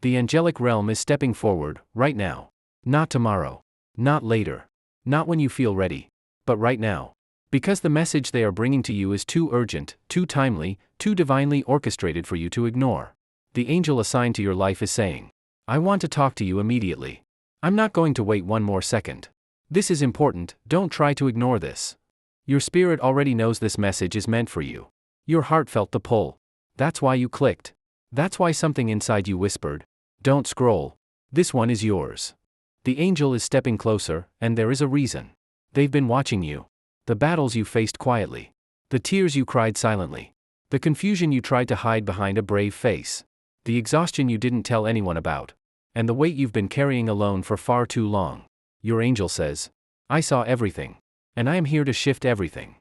The angelic realm is stepping forward, right now. Not tomorrow. Not later. Not when you feel ready. But right now. Because the message they are bringing to you is too urgent, too timely, too divinely orchestrated for you to ignore. The angel assigned to your life is saying, I want to talk to you immediately. I'm not going to wait one more second. This is important, don't try to ignore this. Your spirit already knows this message is meant for you. Your heart felt the pull. That's why you clicked. That's why something inside you whispered, don't scroll. This one is yours. The angel is stepping closer, and there is a reason. They've been watching you. The battles you faced quietly. The tears you cried silently. The confusion you tried to hide behind a brave face. The exhaustion you didn't tell anyone about. And the weight you've been carrying alone for far too long. Your angel says, I saw everything. And I am here to shift everything.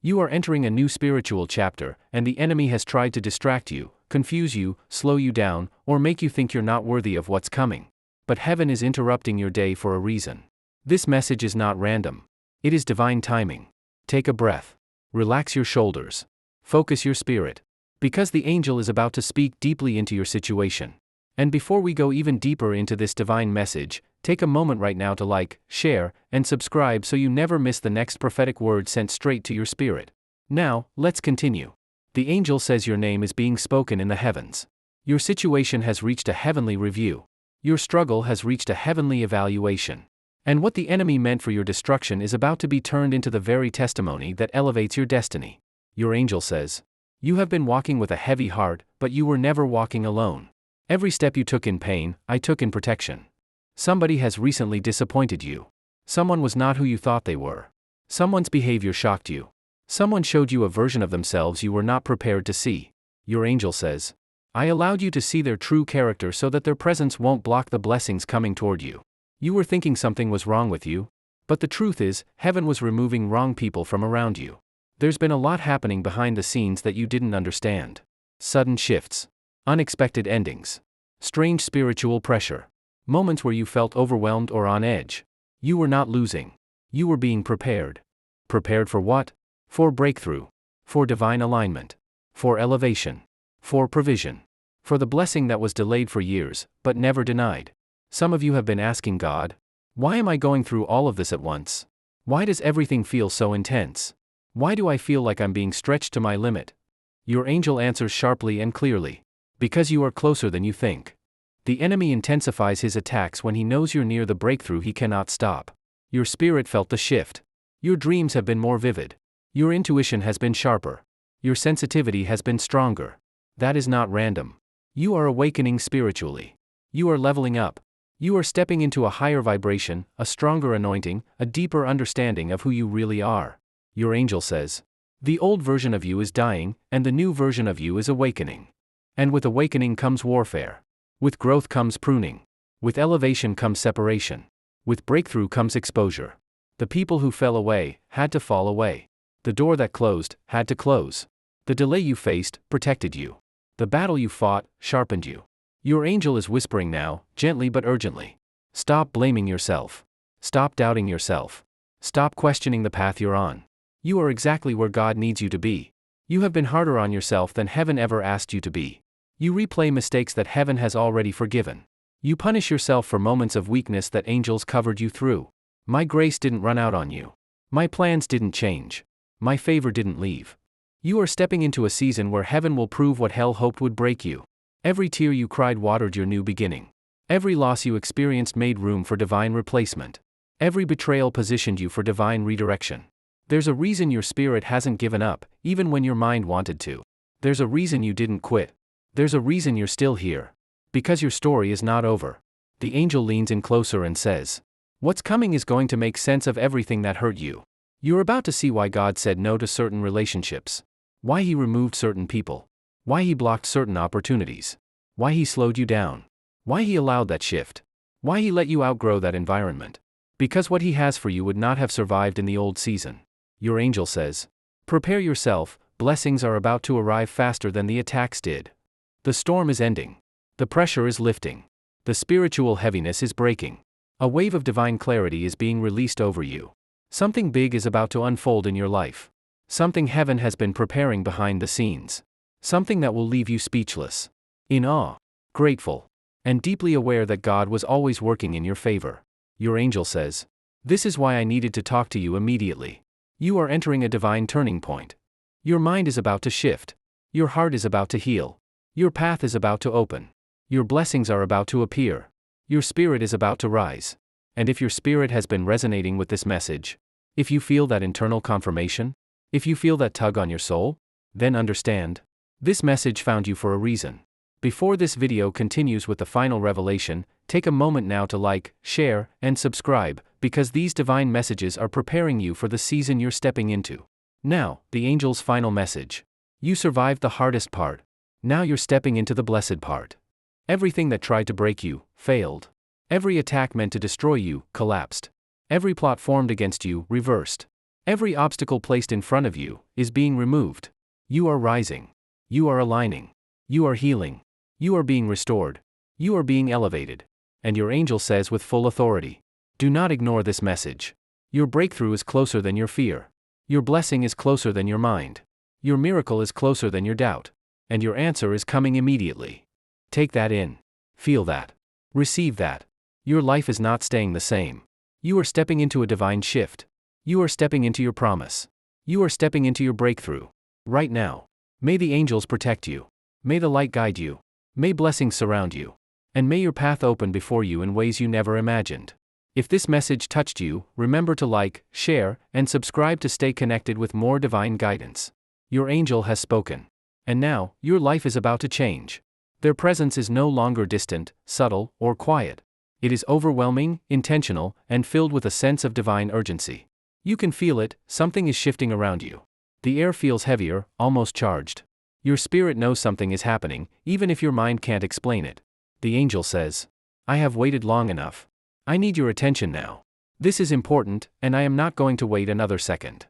You are entering a new spiritual chapter, and the enemy has tried to distract you, confuse you, slow you down, or make you think you're not worthy of what's coming. But heaven is interrupting your day for a reason. This message is not random. It is divine timing. Take a breath. Relax your shoulders. Focus your spirit. Because the angel is about to speak deeply into your situation. And before we go even deeper into this divine message, take a moment right now to like, share, and subscribe so you never miss the next prophetic word sent straight to your spirit. Now, let's continue. The angel says your name is being spoken in the heavens. Your situation has reached a heavenly review. Your struggle has reached a heavenly evaluation. And what the enemy meant for your destruction is about to be turned into the very testimony that elevates your destiny. Your angel says, you have been walking with a heavy heart, but you were never walking alone. Every step you took in pain, I took in protection. Somebody has recently disappointed you. Someone was not who you thought they were. Someone's behavior shocked you. Someone showed you a version of themselves you were not prepared to see. Your angel says, I allowed you to see their true character so that their presence won't block the blessings coming toward you. You were thinking something was wrong with you, but the truth is, heaven was removing wrong people from around you. There's been a lot happening behind the scenes that you didn't understand. Sudden shifts. Unexpected endings. Strange spiritual pressure. Moments where you felt overwhelmed or on edge. You were not losing. You were being prepared. Prepared for what? For breakthrough. For divine alignment. For elevation. For provision. For the blessing that was delayed for years, but never denied. Some of you have been asking God, why am I going through all of this at once? Why does everything feel so intense? Why do I feel like I'm being stretched to my limit? Your angel answers sharply and clearly. Because you are closer than you think. The enemy intensifies his attacks when he knows you're near the breakthrough he cannot stop. Your spirit felt the shift. Your dreams have been more vivid. Your intuition has been sharper. Your sensitivity has been stronger. That is not random. You are awakening spiritually. You are leveling up. You are stepping into a higher vibration, a stronger anointing, a deeper understanding of who you really are. Your angel says, the old version of you is dying, and the new version of you is awakening. And with awakening comes warfare. With growth comes pruning. With elevation comes separation. With breakthrough comes exposure. The people who fell away, had to fall away. The door that closed, had to close. The delay you faced, protected you. The battle you fought, sharpened you. Your angel is whispering now, gently but urgently. Stop blaming yourself. Stop doubting yourself. Stop questioning the path you're on. You are exactly where God needs you to be. You have been harder on yourself than heaven ever asked you to be. You replay mistakes that heaven has already forgiven. You punish yourself for moments of weakness that angels covered you through. My grace didn't run out on you. My plans didn't change. My favor didn't leave. You are stepping into a season where heaven will prove what hell hoped would break you. Every tear you cried watered your new beginning. Every loss you experienced made room for divine replacement. Every betrayal positioned you for divine redirection. There's a reason your spirit hasn't given up, even when your mind wanted to. There's a reason you didn't quit. There's a reason you're still here. Because your story is not over. The angel leans in closer and says, what's coming is going to make sense of everything that hurt you. You're about to see why God said no to certain relationships. Why he removed certain people. Why he blocked certain opportunities. Why he slowed you down. Why he allowed that shift. Why he let you outgrow that environment. Because what he has for you would not have survived in the old season. Your angel says, prepare yourself, blessings are about to arrive faster than the attacks did. The storm is ending. The pressure is lifting. The spiritual heaviness is breaking. A wave of divine clarity is being released over you. Something big is about to unfold in your life. Something heaven has been preparing behind the scenes. Something that will leave you speechless. In awe. Grateful. and deeply aware that God was always working in your favor. Your angel says, "This is why I needed to talk to you immediately. You are entering a divine turning point. Your mind is about to shift. Your heart is about to heal. Your path is about to open. Your blessings are about to appear. Your spirit is about to rise." And if your spirit has been resonating with this message, if you feel that internal confirmation, if you feel that tug on your soul, then understand, this message found you for a reason. Before this video continues with the final revelation, take a moment now to like, share, and subscribe, because these divine messages are preparing you for the season you're stepping into. Now, the angel's final message. You survived the hardest part. Now you're stepping into the blessed part. Everything that tried to break you, failed. Every attack meant to destroy you, collapsed. Every plot formed against you, reversed. Every obstacle placed in front of you, is being removed. You are rising. You are aligning. You are healing. You are being restored. You are being elevated. And your angel says with full authority, do not ignore this message. Your breakthrough is closer than your fear. Your blessing is closer than your mind. Your miracle is closer than your doubt. And your answer is coming immediately. Take that in. Feel that. Receive that. Your life is not staying the same. You are stepping into a divine shift. You are stepping into your promise. You are stepping into your breakthrough. Right now. May the angels protect you. May the light guide you. May blessings surround you. And may your path open before you in ways you never imagined. If this message touched you, remember to like, share, and subscribe to stay connected with more divine guidance. Your angel has spoken. And now, your life is about to change. Their presence is no longer distant, subtle, or quiet. It is overwhelming, intentional, and filled with a sense of divine urgency. You can feel it, something is shifting around you. The air feels heavier, almost charged. Your spirit knows something is happening, even if your mind can't explain it. The angel says, I have waited long enough. I need your attention now. This is important, and I am not going to wait another second.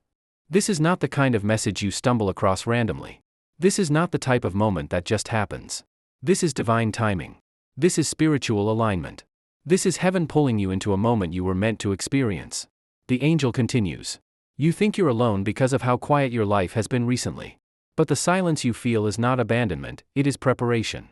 This is not the kind of message you stumble across randomly. This is not the type of moment that just happens. This is divine timing. This is spiritual alignment. This is heaven pulling you into a moment you were meant to experience. The angel continues. You think you're alone because of how quiet your life has been recently. But the silence you feel is not abandonment, it is preparation.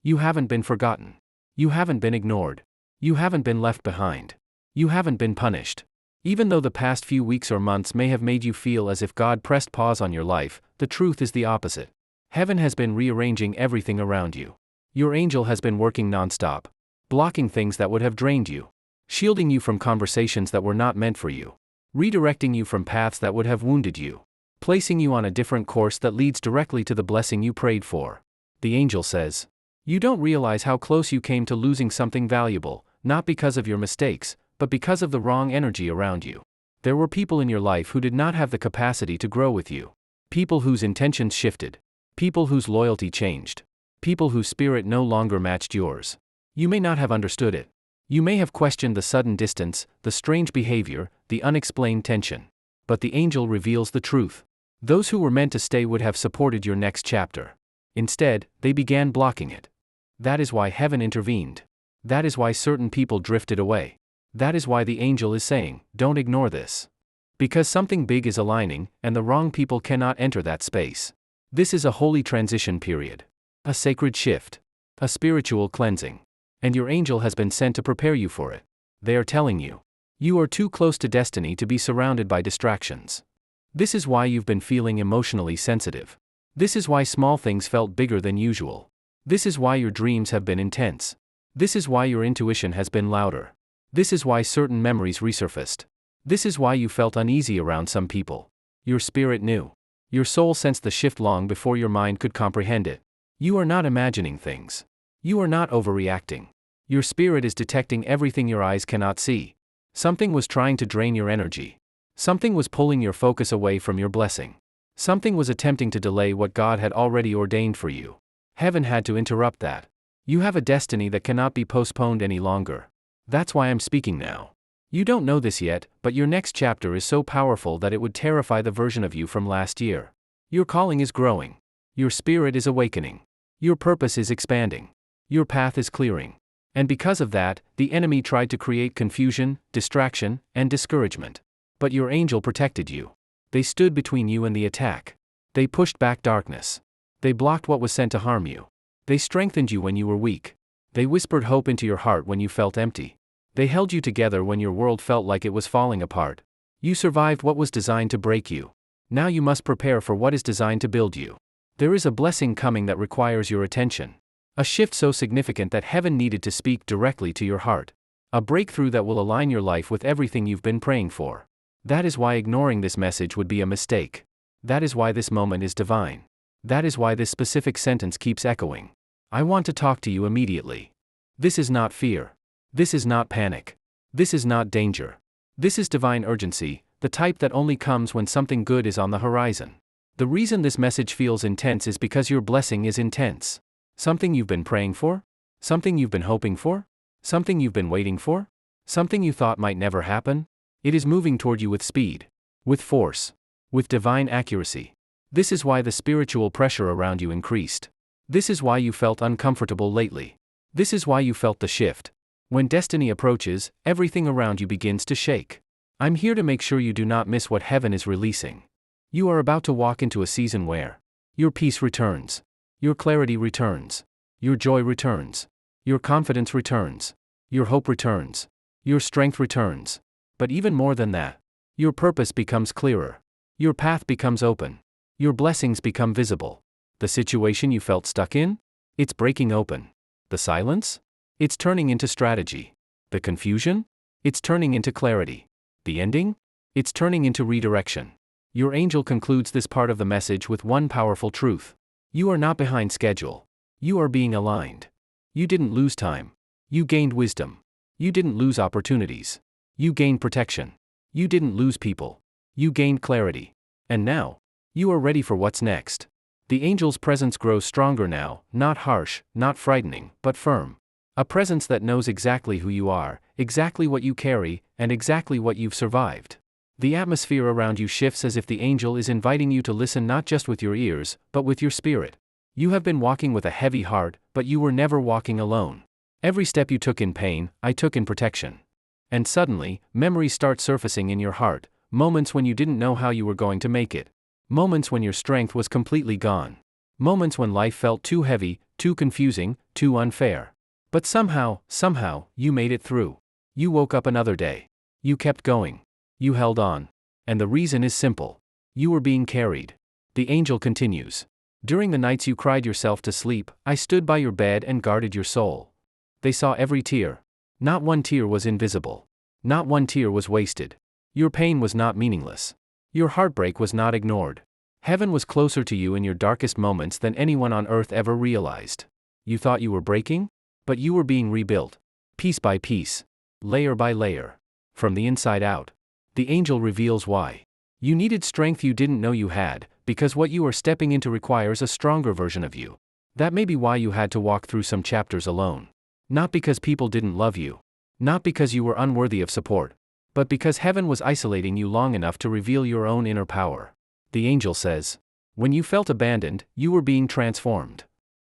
You haven't been forgotten. You haven't been ignored. You haven't been left behind. You haven't been punished. Even though the past few weeks or months may have made you feel as if God pressed pause on your life, the truth is the opposite. Heaven has been rearranging everything around you. Your angel has been working nonstop, blocking things that would have drained you, shielding you from conversations that were not meant for you, redirecting you from paths that would have wounded you, placing you on a different course that leads directly to the blessing you prayed for. The angel says, you don't realize how close you came to losing something valuable, not because of your mistakes, but because of the wrong energy around you. There were people in your life who did not have the capacity to grow with you. People whose intentions shifted. People whose loyalty changed. People whose spirit no longer matched yours. You may not have understood it. You may have questioned the sudden distance, the strange behavior, the unexplained tension. But the angel reveals the truth. Those who were meant to stay would have supported your next chapter. Instead, they began blocking it. That is why heaven intervened. That is why certain people drifted away. That is why the angel is saying, don't ignore this. Because something big is aligning, and the wrong people cannot enter that space. This is a holy transition period. A sacred shift. A spiritual cleansing. And your angel has been sent to prepare you for it. They are telling you. You are too close to destiny to be surrounded by distractions. This is why you've been feeling emotionally sensitive. This is why small things felt bigger than usual. This is why your dreams have been intense. This is why your intuition has been louder. This is why certain memories resurfaced. This is why you felt uneasy around some people. Your spirit knew. Your soul sensed the shift long before your mind could comprehend it. You are not imagining things. You are not overreacting. Your spirit is detecting everything your eyes cannot see. Something was trying to drain your energy. Something was pulling your focus away from your blessing. Something was attempting to delay what God had already ordained for you. Heaven had to interrupt that. You have a destiny that cannot be postponed any longer. That's why I'm speaking now. You don't know this yet, but your next chapter is so powerful that it would terrify the version of you from last year. Your calling is growing. Your spirit is awakening. Your purpose is expanding. Your path is clearing. And because of that, the enemy tried to create confusion, distraction, and discouragement. But your angel protected you. They stood between you and the attack. They pushed back darkness. They blocked what was sent to harm you. They strengthened you when you were weak. They whispered hope into your heart when you felt empty. They held you together when your world felt like it was falling apart. You survived what was designed to break you. Now you must prepare for what is designed to build you. There is a blessing coming that requires your attention. A shift so significant that heaven needed to speak directly to your heart. A breakthrough that will align your life with everything you've been praying for. That is why ignoring this message would be a mistake. That is why this moment is divine. That is why this specific sentence keeps echoing. I want to talk to you immediately. This is not fear. This is not panic. This is not danger. This is divine urgency, the type that only comes when something good is on the horizon. The reason this message feels intense is because your blessing is intense. Something you've been praying for? Something you've been hoping for? Something you've been waiting for? Something you thought might never happen? It is moving toward you with speed, with force, with divine accuracy. This is why the spiritual pressure around you increased. This is why you felt uncomfortable lately. This is why you felt the shift. When destiny approaches, everything around you begins to shake. I'm here to make sure you do not miss what heaven is releasing. You are about to walk into a season where your peace returns. Your clarity returns. Your joy returns. Your confidence returns. Your hope returns. Your strength returns. But even more than that, your purpose becomes clearer. Your path becomes open. Your blessings become visible. The situation you felt stuck in? It's breaking open. The silence? It's turning into strategy. The confusion? It's turning into clarity. The ending? It's turning into redirection. Your angel concludes this part of the message with one powerful truth. You are not behind schedule. You are being aligned. You didn't lose time. You gained wisdom. You didn't lose opportunities. You gained protection. You didn't lose people. You gained clarity. And now, you are ready for what's next. The angel's presence grows stronger now, not harsh, not frightening, but firm. A presence that knows exactly who you are, exactly what you carry, and exactly what you've survived. The atmosphere around you shifts as if the angel is inviting you to listen not just with your ears, but with your spirit. You have been walking with a heavy heart, but you were never walking alone. Every step you took in pain, I took in protection. And suddenly, memories start surfacing in your heart, moments when you didn't know how you were going to make it. Moments when your strength was completely gone. Moments when life felt too heavy, too confusing, too unfair. But somehow, you made it through. You woke up another day. You kept going. You held on. And the reason is simple. You were being carried. The angel continues. During the nights you cried yourself to sleep, I stood by your bed and guarded your soul. They saw every tear. Not one tear was invisible. Not one tear was wasted. Your pain was not meaningless. Your heartbreak was not ignored. Heaven was closer to you in your darkest moments than anyone on earth ever realized. You thought you were breaking? But you were being rebuilt. Piece by piece. Layer by layer. From the inside out. The angel reveals why. You needed strength you didn't know you had, because what you are stepping into requires a stronger version of you. That may be why you had to walk through some chapters alone. Not because people didn't love you. Not because you were unworthy of support. But because heaven was isolating you long enough to reveal your own inner power. The angel says, when you felt abandoned, you were being transformed.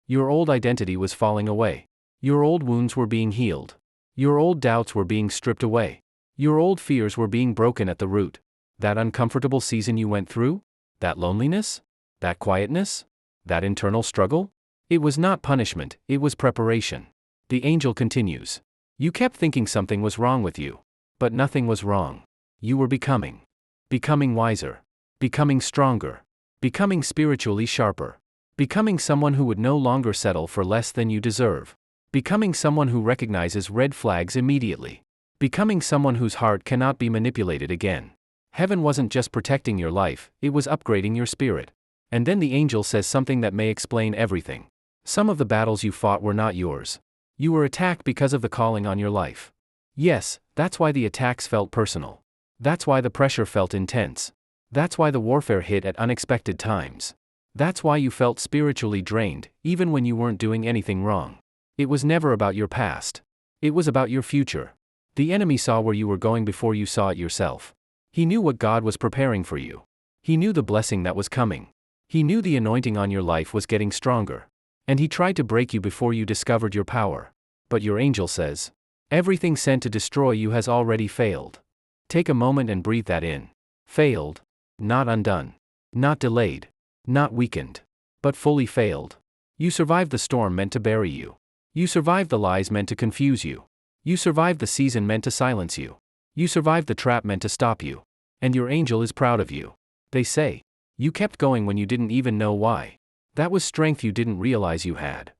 Your old identity was falling away. Your old wounds were being healed. Your old doubts were being stripped away. Your old fears were being broken at the root. That uncomfortable season you went through? That loneliness? That quietness? That internal struggle? It was not punishment, it was preparation. The angel continues. You kept thinking something was wrong with you. But nothing was wrong. You were becoming. Becoming wiser. Becoming stronger. Becoming spiritually sharper. Becoming someone who would no longer settle for less than you deserve. Becoming someone who recognizes red flags immediately. Becoming someone whose heart cannot be manipulated again. Heaven wasn't just protecting your life, it was upgrading your spirit. And then the angel says something that may explain everything. Some of the battles you fought were not yours. You were attacked because of the calling on your life. Yes, that's why the attacks felt personal. That's why the pressure felt intense. That's why the warfare hit at unexpected times. That's why you felt spiritually drained, even when you weren't doing anything wrong. It was never about your past. It was about your future. The enemy saw where you were going before you saw it yourself. He knew what God was preparing for you. He knew the blessing that was coming. He knew the anointing on your life was getting stronger. And he tried to break you before you discovered your power. But your angel says, everything sent to destroy you has already failed. Take a moment and breathe that in. Failed. Not undone. Not delayed. Not weakened. But fully failed. You survived the storm meant to bury you. You survived the lies meant to confuse you. You survived the season meant to silence you. You survived the trap meant to stop you. And your angel is proud of you. They say, you kept going when you didn't even know why. That was strength you didn't realize you had.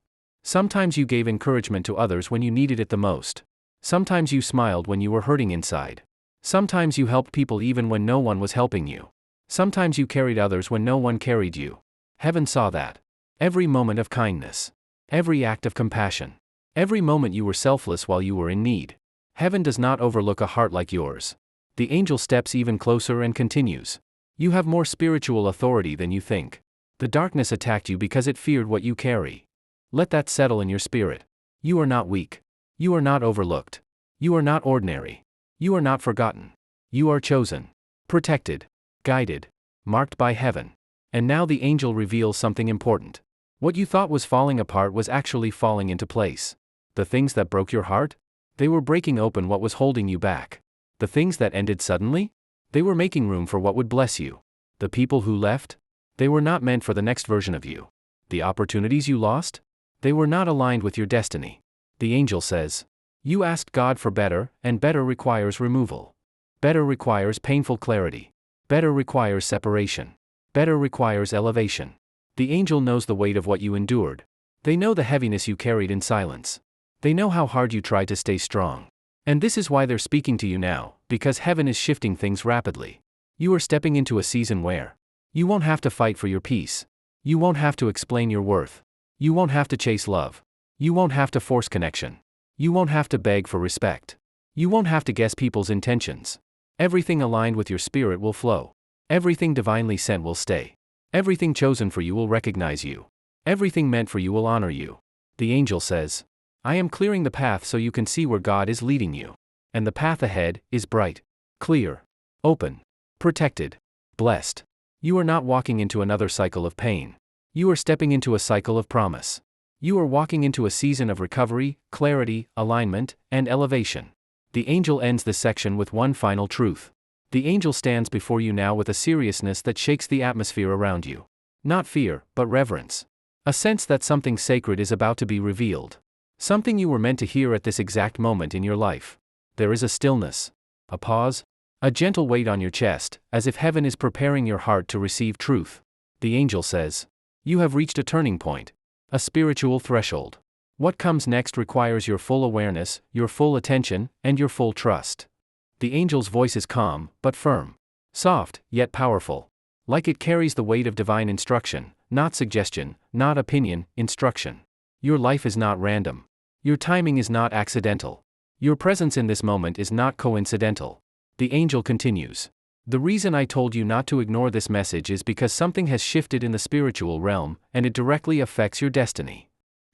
Sometimes you gave encouragement to others when you needed it the most. Sometimes you smiled when you were hurting inside. Sometimes you helped people even when no one was helping you. Sometimes you carried others when no one carried you. Heaven saw that. Every moment of kindness. Every act of compassion. Every moment you were selfless while you were in need. Heaven does not overlook a heart like yours. The angel steps even closer and continues. You have more spiritual authority than you think. The darkness attacked you because it feared what you carry. Let that settle in your spirit. You are not weak. You are not overlooked. You are not ordinary. You are not forgotten. You are chosen, protected, guided, marked by heaven. And now the angel reveals something important. What you thought was falling apart was actually falling into place. The things that broke your heart? They were breaking open what was holding you back. The things that ended suddenly? They were making room for what would bless you. The people who left? They were not meant for the next version of you. The opportunities you lost? They were not aligned with your destiny. The angel says, you asked God for better, and better requires removal. Better requires painful clarity. Better requires separation. Better requires elevation. The angel knows the weight of what you endured. They know the heaviness you carried in silence. They know how hard you tried to stay strong. And this is why they're speaking to you now, because heaven is shifting things rapidly. You are stepping into a season where you won't have to fight for your peace. You won't have to explain your worth. You won't have to chase love. You won't have to force connection. You won't have to beg for respect. You won't have to guess people's intentions. Everything aligned with your spirit will flow. Everything divinely sent will stay. Everything chosen for you will recognize you. Everything meant for you will honor you. The angel says, I am clearing the path so you can see where God is leading you. And the path ahead is bright, clear, open, protected, blessed. You are not walking into another cycle of pain. You are stepping into a cycle of promise. You are walking into a season of recovery, clarity, alignment, and elevation. The angel ends this section with one final truth. The angel stands before you now with a seriousness that shakes the atmosphere around you. Not fear, but reverence. A sense that something sacred is about to be revealed. Something you were meant to hear at this exact moment in your life. There is a stillness, a pause, a gentle weight on your chest, as if heaven is preparing your heart to receive truth. The angel says, you have reached a turning point, a spiritual threshold. What comes next requires your full awareness, your full attention, and your full trust. The angel's voice is calm, but firm. Soft, yet powerful. Like it carries the weight of divine instruction, not suggestion, not opinion, instruction. Your life is not random. Your timing is not accidental. Your presence in this moment is not coincidental. The angel continues. The reason I told you not to ignore this message is because something has shifted in the spiritual realm, and it directly affects your destiny.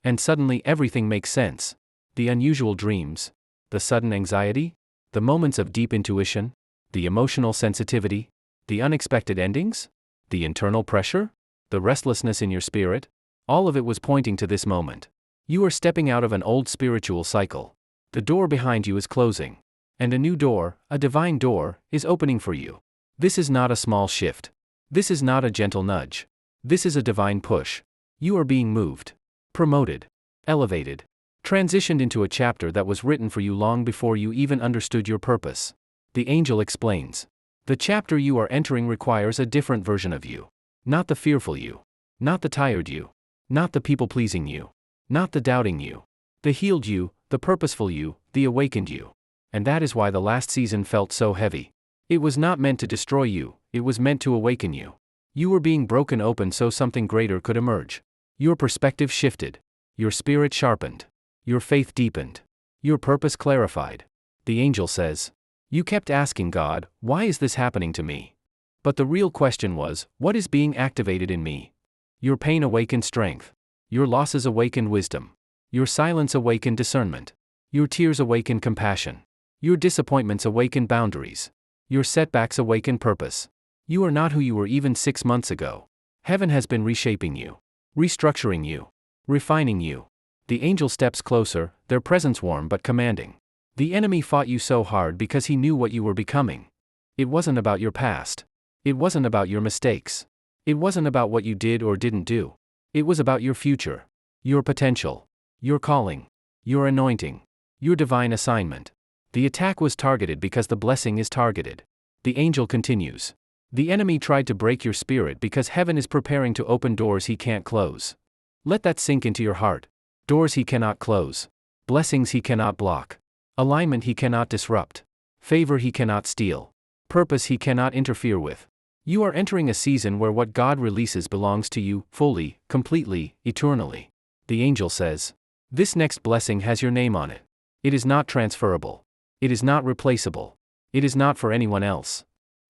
And suddenly everything makes sense. The unusual dreams, the sudden anxiety, the moments of deep intuition, the emotional sensitivity, the unexpected endings, the internal pressure, the restlessness in your spirit, all of it was pointing to this moment. You are stepping out of an old spiritual cycle. The door behind you is closing. And a new door, a divine door, is opening for you. This is not a small shift. This is not a gentle nudge. This is a divine push. You are being moved, promoted, elevated, transitioned into a chapter that was written for you long before you even understood your purpose. The angel explains. The chapter you are entering requires a different version of you. Not the fearful you. Not the tired you. Not the people-pleasing you. Not the doubting you. The healed you, the purposeful you, the awakened you. And that is why the last season felt so heavy. It was not meant to destroy you, it was meant to awaken you. You were being broken open so something greater could emerge. Your perspective shifted. Your spirit sharpened. Your faith deepened. Your purpose clarified. The angel says, you kept asking God, why is this happening to me? But the real question was, what is being activated in me? Your pain awakened strength. Your losses awakened wisdom. Your silence awakened discernment. Your tears awakened compassion. Your disappointments awaken boundaries. Your setbacks awaken purpose. You are not who you were even 6 months ago. Heaven has been reshaping you, restructuring you, refining you. The angel steps closer, their presence warm but commanding. The enemy fought you so hard because he knew what you were becoming. It wasn't about your past. It wasn't about your mistakes. It wasn't about what you did or didn't do. It was about your future, your potential, your calling. your anointing, your divine assignment. The attack was targeted because the blessing is targeted. The angel continues. The enemy tried to break your spirit because heaven is preparing to open doors he can't close. Let that sink into your heart. Doors he cannot close. Blessings he cannot block. Alignment he cannot disrupt. Favor he cannot steal. Purpose he cannot interfere with. You are entering a season where what God releases belongs to you, fully, completely, eternally. The angel says, this next blessing has your name on it. It is not transferable. It is not replaceable. It is not for anyone else.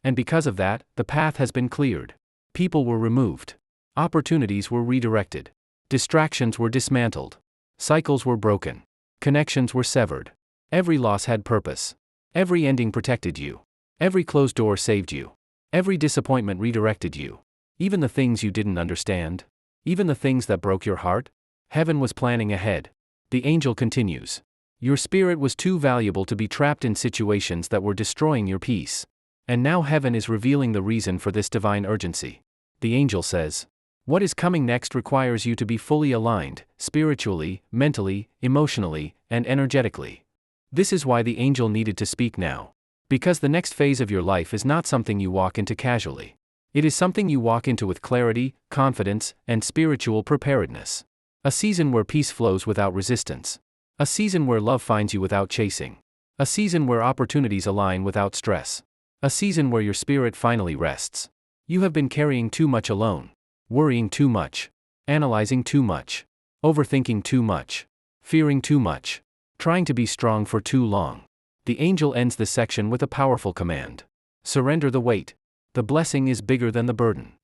And because of that, the path has been cleared. People were removed. Opportunities were redirected. Distractions were dismantled. Cycles were broken. Connections were severed. Every loss had purpose. Every ending protected you. Every closed door saved you. Every disappointment redirected you. Even the things you didn't understand. Even the things that broke your heart. Heaven was planning ahead. The angel continues. Your spirit was too valuable to be trapped in situations that were destroying your peace. And now heaven is revealing the reason for this divine urgency. The angel says, what is coming next requires you to be fully aligned, spiritually, mentally, emotionally, and energetically. This is why the angel needed to speak now. Because the next phase of your life is not something you walk into casually. It is something you walk into with clarity, confidence, and spiritual preparedness. A season where peace flows without resistance. A season where love finds you without chasing. A season where opportunities align without stress. A season where your spirit finally rests. You have been carrying too much alone. Worrying too much. Analyzing too much. Overthinking too much. Fearing too much. Trying to be strong for too long. The angel ends this section with a powerful command. Surrender the weight. The blessing is bigger than the burden.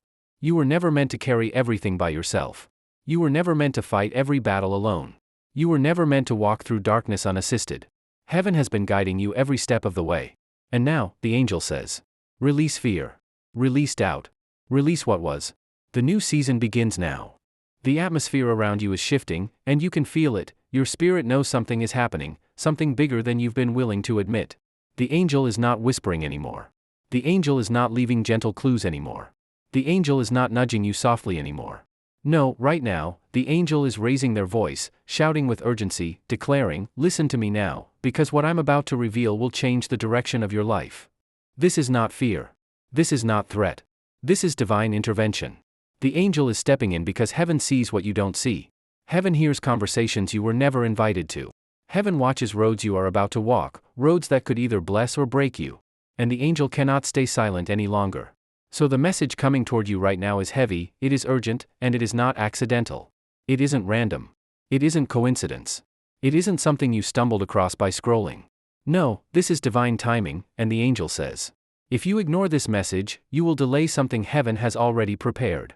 You were never meant to carry everything by yourself. You were never meant to fight every battle alone. You were never meant to walk through darkness unassisted. Heaven has been guiding you every step of the way. And now, the angel says, release fear. Release doubt. Release what was. The new season begins now. The atmosphere around you is shifting, and you can feel it. Your spirit knows something is happening, something bigger than you've been willing to admit. The angel is not whispering anymore. The angel is not leaving gentle clues anymore. The angel is not nudging you softly anymore. No, right now, the angel is raising their voice, shouting with urgency, declaring, listen to me now, because what I'm about to reveal will change the direction of your life. This is not fear. This is not threat. This is divine intervention. The angel is stepping in because heaven sees what you don't see. Heaven hears conversations you were never invited to. Heaven watches roads you are about to walk, roads that could either bless or break you. And the angel cannot stay silent any longer. So the message coming toward you right now is heavy, it is urgent, and it is not accidental. It isn't random. It isn't coincidence. It isn't something you stumbled across by scrolling. No, this is divine timing, and the angel says, if you ignore this message, you will delay something heaven has already prepared.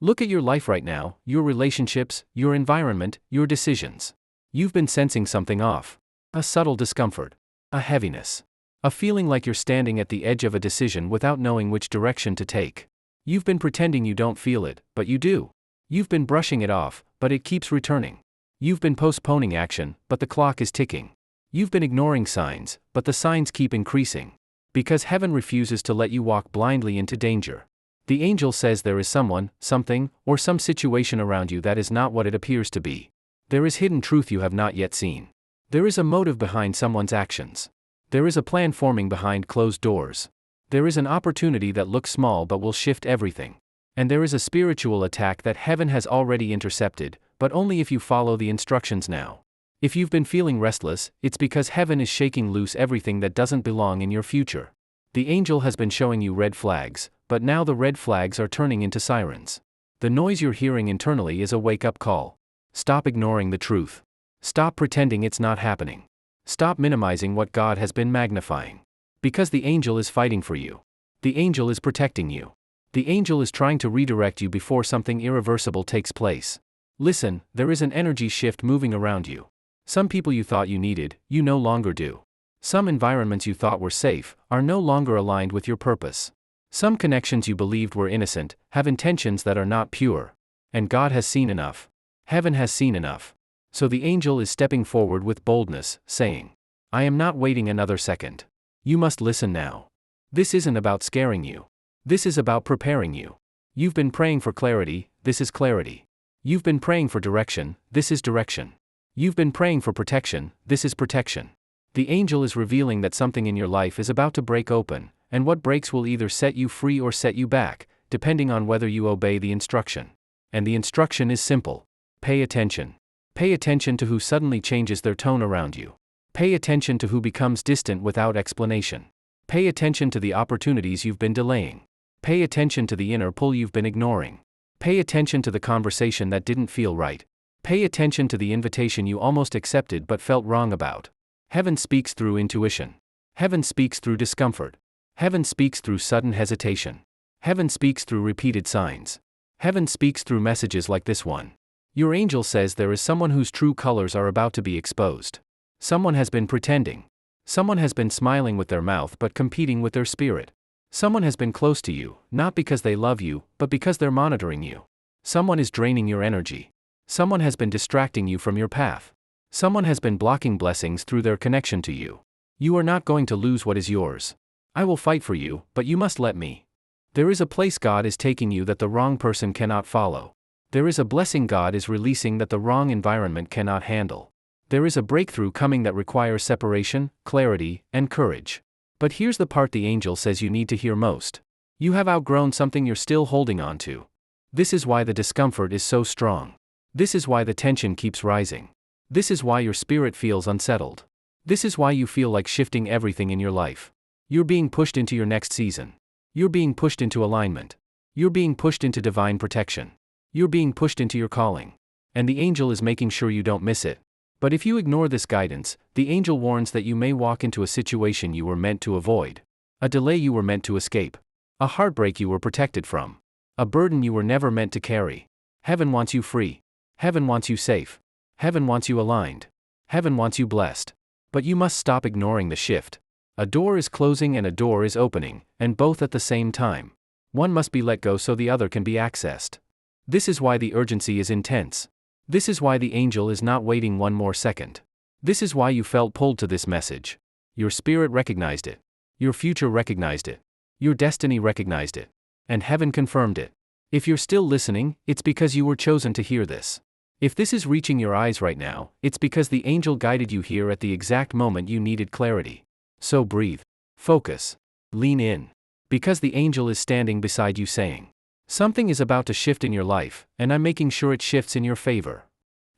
Look at your life right now, your relationships, your environment, your decisions. You've been sensing something off. A subtle discomfort. A heaviness. A feeling like you're standing at the edge of a decision without knowing which direction to take. You've been pretending you don't feel it, but you do. You've been brushing it off, but it keeps returning. You've been postponing action, but the clock is ticking. You've been ignoring signs, but the signs keep increasing. Because heaven refuses to let you walk blindly into danger. The angel says there is someone, something, or some situation around you that is not what it appears to be. There is hidden truth you have not yet seen. There is a motive behind someone's actions. There is a plan forming behind closed doors. There is an opportunity that looks small but will shift everything. And there is a spiritual attack that heaven has already intercepted, but only if you follow the instructions now. If you've been feeling restless, it's because heaven is shaking loose everything that doesn't belong in your future. The angel has been showing you red flags, but now the red flags are turning into sirens. The noise you're hearing internally is a wake-up call. Stop ignoring the truth. Stop pretending it's not happening. Stop minimizing what God has been magnifying. Because the angel is fighting for you. The angel is protecting you. The angel is trying to redirect you before something irreversible takes place. Listen, there is an energy shift moving around you. Some people you thought you needed, you no longer do. Some environments you thought were safe, are no longer aligned with your purpose. Some connections you believed were innocent, have intentions that are not pure. And God has seen enough. Heaven has seen enough. So the angel is stepping forward with boldness, saying, I am not waiting another second. You must listen now. This isn't about scaring you. This is about preparing you. You've been praying for clarity, this is clarity. You've been praying for direction, this is direction. You've been praying for protection, this is protection. The angel is revealing that something in your life is about to break open, and what breaks will either set you free or set you back, depending on whether you obey the instruction. And the instruction is simple. Pay attention. Pay attention to who suddenly changes their tone around you. Pay attention to who becomes distant without explanation. Pay attention to the opportunities you've been delaying. Pay attention to the inner pull you've been ignoring. Pay attention to the conversation that didn't feel right. Pay attention to the invitation you almost accepted but felt wrong about. Heaven speaks through intuition. Heaven speaks through discomfort. Heaven speaks through sudden hesitation. Heaven speaks through repeated signs. Heaven speaks through messages like this one. Your angel says there is someone whose true colors are about to be exposed. Someone has been pretending. Someone has been smiling with their mouth but competing with their spirit. Someone has been close to you, not because they love you, but because they're monitoring you. Someone is draining your energy. Someone has been distracting you from your path. Someone has been blocking blessings through their connection to you. You are not going to lose what is yours. I will fight for you, but you must let me. There is a place God is taking you that the wrong person cannot follow. There is a blessing God is releasing that the wrong environment cannot handle. There is a breakthrough coming that requires separation, clarity, and courage. But here's the part the angel says you need to hear most. You have outgrown something you're still holding on to. This is why the discomfort is so strong. This is why the tension keeps rising. This is why your spirit feels unsettled. This is why you feel like shifting everything in your life. You're being pushed into your next season. You're being pushed into alignment. You're being pushed into divine protection. You're being pushed into your calling. And the angel is making sure you don't miss it. But if you ignore this guidance, the angel warns that you may walk into a situation you were meant to avoid. A delay you were meant to escape. A heartbreak you were protected from. A burden you were never meant to carry. Heaven wants you free. Heaven wants you safe. Heaven wants you aligned. Heaven wants you blessed. But you must stop ignoring the shift. A door is closing and a door is opening, and both at the same time. One must be let go so the other can be accessed. This is why the urgency is intense. This is why the angel is not waiting one more second. This is why you felt pulled to this message. Your spirit recognized it. Your future recognized it. Your destiny recognized it. And heaven confirmed it. If you're still listening, it's because you were chosen to hear this. If this is reaching your eyes right now, it's because the angel guided you here at the exact moment you needed clarity. So breathe. Focus. Lean in. Because the angel is standing beside you saying, something is about to shift in your life, and I'm making sure it shifts in your favor.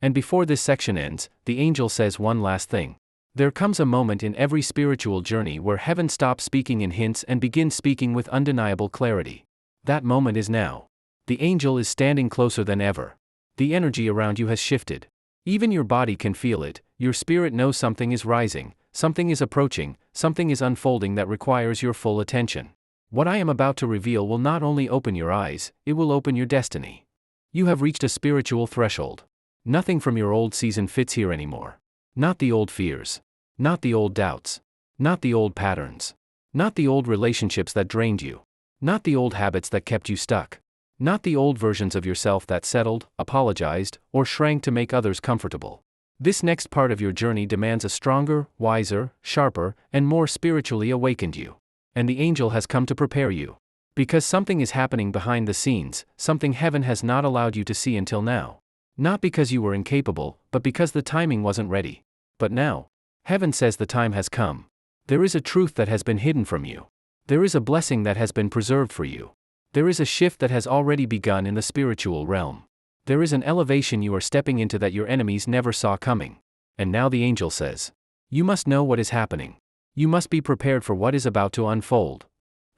And before this section ends, the angel says one last thing. There comes a moment in every spiritual journey where heaven stops speaking in hints and begins speaking with undeniable clarity. That moment is now. The angel is standing closer than ever. The energy around you has shifted. Even your body can feel it, your spirit knows something is rising, something is approaching, something is unfolding that requires your full attention. What I am about to reveal will not only open your eyes, it will open your destiny. You have reached a spiritual threshold. Nothing from your old season fits here anymore. Not the old fears. Not the old doubts. Not the old patterns. Not the old relationships that drained you. Not the old habits that kept you stuck. Not the old versions of yourself that settled, apologized, or shrank to make others comfortable. This next part of your journey demands a stronger, wiser, sharper, and more spiritually awakened you. And the angel has come to prepare you. Because something is happening behind the scenes, something heaven has not allowed you to see until now. Not because you were incapable, but because the timing wasn't ready. But now, heaven says the time has come. There is a truth that has been hidden from you. There is a blessing that has been preserved for you. There is a shift that has already begun in the spiritual realm. There is an elevation you are stepping into that your enemies never saw coming. And now the angel says, you must know what is happening. You must be prepared for what is about to unfold.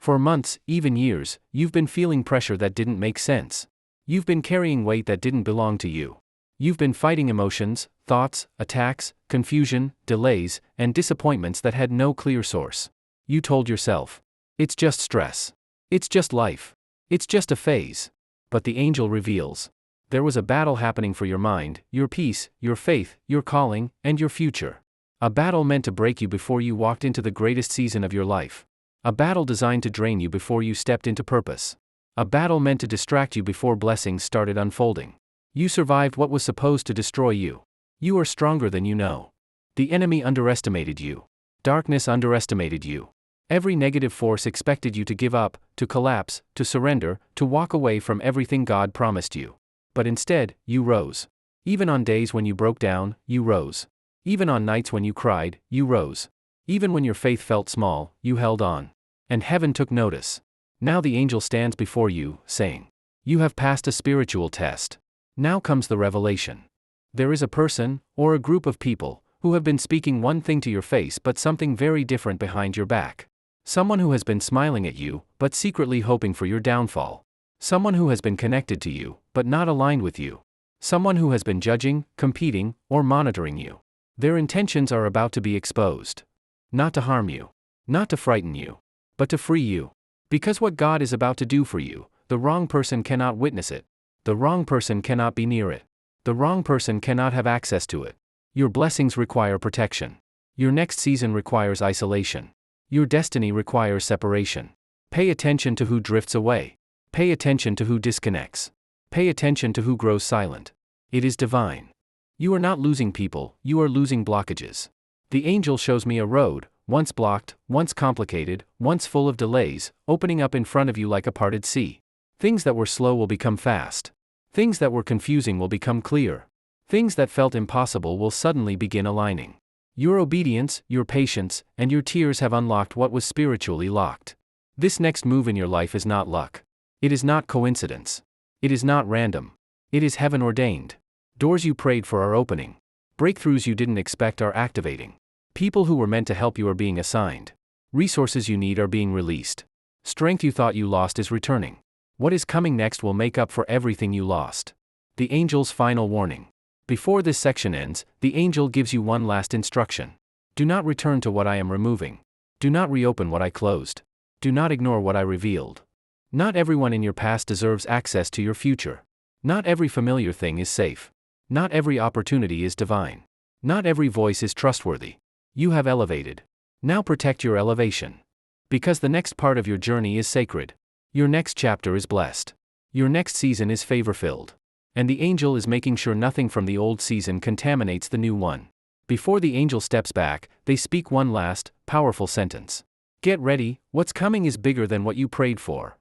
For months, even years, you've been feeling pressure that didn't make sense. You've been carrying weight that didn't belong to you. You've been fighting emotions, thoughts, attacks, confusion, delays, and disappointments that had no clear source. You told yourself, it's just stress. It's just life. It's just a phase. But the angel reveals, there was a battle happening for your mind, your peace, your faith, your calling, and your future. A battle meant to break you before you walked into the greatest season of your life. A battle designed to drain you before you stepped into purpose. A battle meant to distract you before blessings started unfolding. You survived what was supposed to destroy you. You are stronger than you know. The enemy underestimated you. Darkness underestimated you. Every negative force expected you to give up, to collapse, to surrender, to walk away from everything God promised you. But instead, you rose. Even on days when you broke down, you rose. Even on nights when you cried, you rose. Even when your faith felt small, you held on. And heaven took notice. Now the angel stands before you, saying, "You have passed a spiritual test." Now comes the revelation. There is a person, or a group of people, who have been speaking one thing to your face but something very different behind your back. Someone who has been smiling at you, but secretly hoping for your downfall. Someone who has been connected to you, but not aligned with you. Someone who has been judging, competing, or monitoring you. Their intentions are about to be exposed. Not to harm you. Not to frighten you. But to free you. Because what God is about to do for you, the wrong person cannot witness it. The wrong person cannot be near it. The wrong person cannot have access to it. Your blessings require protection. Your next season requires isolation. Your destiny requires separation. Pay attention to who drifts away. Pay attention to who disconnects. Pay attention to who grows silent. It is divine. You are not losing people, you are losing blockages. The angel shows me a road, once blocked, once complicated, once full of delays, opening up in front of you like a parted sea. Things that were slow will become fast. Things that were confusing will become clear. Things that felt impossible will suddenly begin aligning. Your obedience, your patience, and your tears have unlocked what was spiritually locked. This next move in your life is not luck. It is not coincidence. It is not random. It is heaven ordained. Doors you prayed for are opening. Breakthroughs you didn't expect are activating. People who were meant to help you are being assigned. Resources you need are being released. Strength you thought you lost is returning. What is coming next will make up for everything you lost. The angel's final warning. Before this section ends, the angel gives you one last instruction. Do not return to what I am removing. Do not reopen what I closed. Do not ignore what I revealed. Not everyone in your past deserves access to your future. Not every familiar thing is safe. Not every opportunity is divine. Not every voice is trustworthy. You have elevated. Now protect your elevation. Because the next part of your journey is sacred. Your next chapter is blessed. Your next season is favor-filled. And the angel is making sure nothing from the old season contaminates the new one. Before the angel steps back, they speak one last, powerful sentence. Get ready, what's coming is bigger than what you prayed for.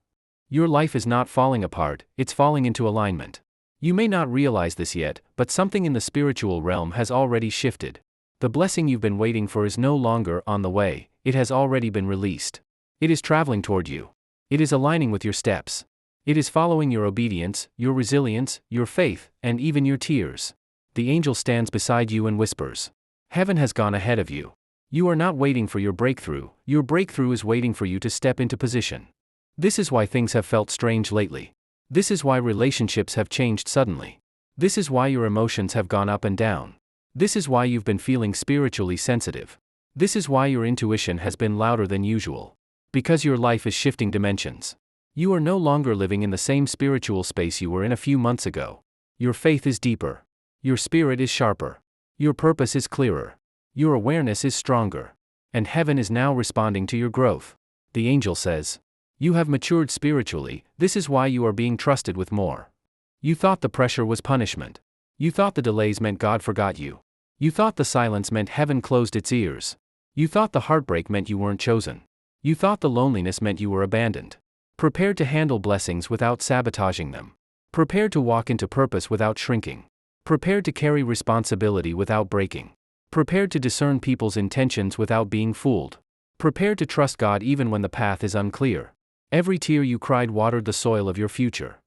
Your life is not falling apart, it's falling into alignment. You may not realize this yet, but something in the spiritual realm has already shifted. The blessing you've been waiting for is no longer on the way, it has already been released. It is traveling toward you. It is aligning with your steps. It is following your obedience, your resilience, your faith, and even your tears. The angel stands beside you and whispers. Heaven has gone ahead of you. You are not waiting for your breakthrough is waiting for you to step into position. This is why things have felt strange lately. This is why relationships have changed suddenly. This is why your emotions have gone up and down. This is why you've been feeling spiritually sensitive. This is why your intuition has been louder than usual. Because your life is shifting dimensions. You are no longer living in the same spiritual space you were in a few months ago. Your faith is deeper. Your spirit is sharper. Your purpose is clearer. Your awareness is stronger. And heaven is now responding to your growth. The angel says, you have matured spiritually, this is why you are being trusted with more. You thought the pressure was punishment. You thought the delays meant God forgot you. You thought the silence meant heaven closed its ears. You thought the heartbreak meant you weren't chosen. You thought the loneliness meant you were abandoned. Prepare to handle blessings without sabotaging them. Prepare to walk into purpose without shrinking. Prepare to carry responsibility without breaking. Prepare to discern people's intentions without being fooled. Prepare to trust God even when the path is unclear. Every tear you cried watered the soil of your future.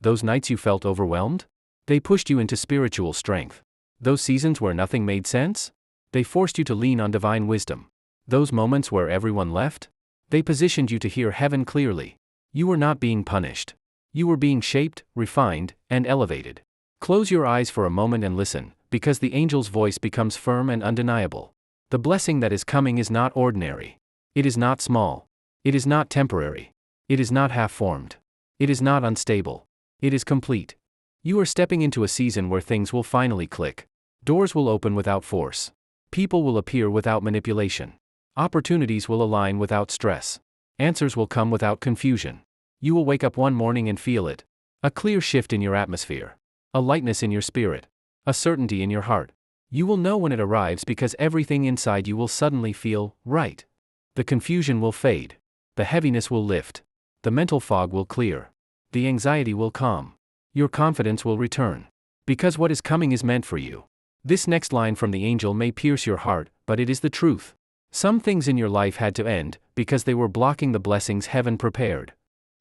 Those nights you felt overwhelmed? They pushed you into spiritual strength. Those seasons where nothing made sense? They forced you to lean on divine wisdom. Those moments where everyone left? They positioned you to hear heaven clearly. You were not being punished. You were being shaped, refined, and elevated. Close your eyes for a moment and listen, because the angel's voice becomes firm and undeniable. The blessing that is coming is not ordinary. It is not small. It is not temporary. It is not half-formed. It is not unstable. It is complete. You are stepping into a season where things will finally click. Doors will open without force. People will appear without manipulation. Opportunities will align without stress. Answers will come without confusion. You will wake up one morning and feel it. A clear shift in your atmosphere. A lightness in your spirit. A certainty in your heart. You will know when it arrives because everything inside you will suddenly feel right. The confusion will fade. The heaviness will lift. The mental fog will clear. The anxiety will calm. Your confidence will return. Because what is coming is meant for you. This next line from the angel may pierce your heart, but it is the truth. Some things in your life had to end, because they were blocking the blessings heaven prepared.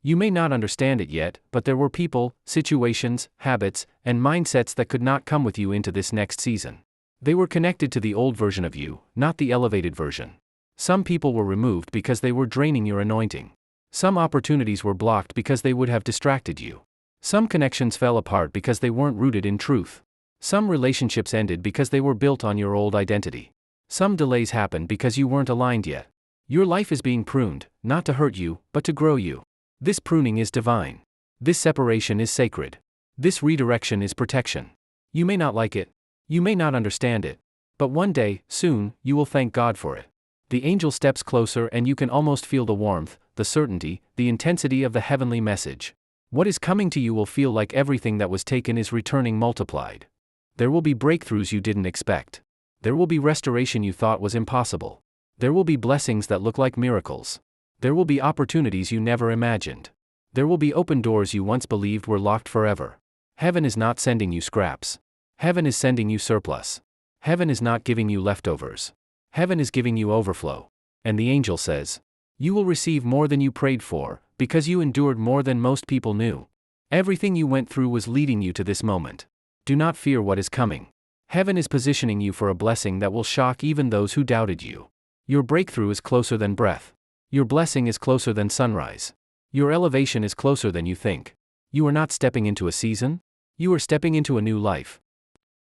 You may not understand it yet, but there were people, situations, habits, and mindsets that could not come with you into this next season. They were connected to the old version of you, not the elevated version. Some people were removed because they were draining your anointing. Some opportunities were blocked because they would have distracted you. Some connections fell apart because they weren't rooted in truth. Some relationships ended because they were built on your old identity. Some delays happened because you weren't aligned yet. Your life is being pruned, not to hurt you, but to grow you. This pruning is divine. This separation is sacred. This redirection is protection. You may not like it. You may not understand it. But one day, soon, you will thank God for it. The angel steps closer and you can almost feel the warmth, the certainty, the intensity of the heavenly message. What is coming to you will feel like everything that was taken is returning multiplied. There will be breakthroughs you didn't expect. There will be restoration you thought was impossible. There will be blessings that look like miracles. There will be opportunities you never imagined. There will be open doors you once believed were locked forever. Heaven is not sending you scraps. Heaven is sending you surplus. Heaven is not giving you leftovers. Heaven is giving you overflow. And the angel says, you will receive more than you prayed for, because you endured more than most people knew. Everything you went through was leading you to this moment. Do not fear what is coming. Heaven is positioning you for a blessing that will shock even those who doubted you. Your breakthrough is closer than breath. Your blessing is closer than sunrise. Your elevation is closer than you think. You are not stepping into a season. You are stepping into a new life.